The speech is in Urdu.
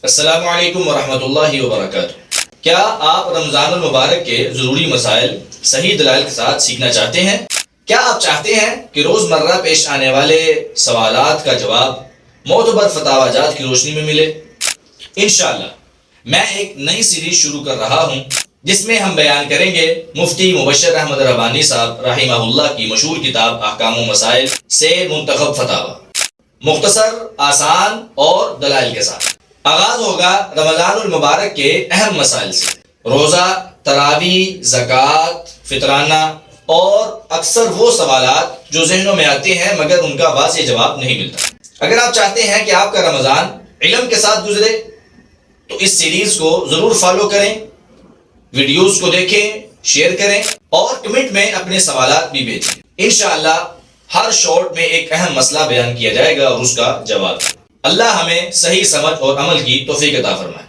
السلام علیکم ورحمۃ اللہ وبرکاتہ۔ کیا آپ رمضان المبارک کے ضروری مسائل صحیح دلائل کے ساتھ سیکھنا چاہتے ہیں؟ کیا آپ چاہتے ہیں کہ روزمرہ پیش آنے والے سوالات کا جواب معتبر فتاوی جات کی روشنی میں ملے؟ انشاءاللہ میں ایک نئی سیریز شروع کر رہا ہوں جس میں ہم بیان کریں گے مفتی مبشر احمد ربانی صاحب رحمہ اللہ کی مشہور کتاب احکام و مسائل سے منتخب فتاوی، مختصر، آسان اور دلائل کے ساتھ۔ آغاز ہوگا رمضان المبارک کے اہم مسائل سے: روزہ، تراویح، زکوٰۃ، فطرانہ اور اکثر وہ سوالات جو ذہنوں میں آتے ہیں مگر ان کا واضح جواب نہیں ملتا۔ اگر آپ چاہتے ہیں کہ آپ کا رمضان علم کے ساتھ گزرے تو اس سیریز کو ضرور فالو کریں، ویڈیوز کو دیکھیں، شیئر کریں اور کمنٹ میں اپنے سوالات بھی بھیجیں۔ انشاءاللہ ہر شارٹ میں ایک اہم مسئلہ بیان کیا جائے گا اور اس کا جواب۔ اللہ ہمیں صحیح سمجھ اور عمل کی توفیق عطا فرمائے۔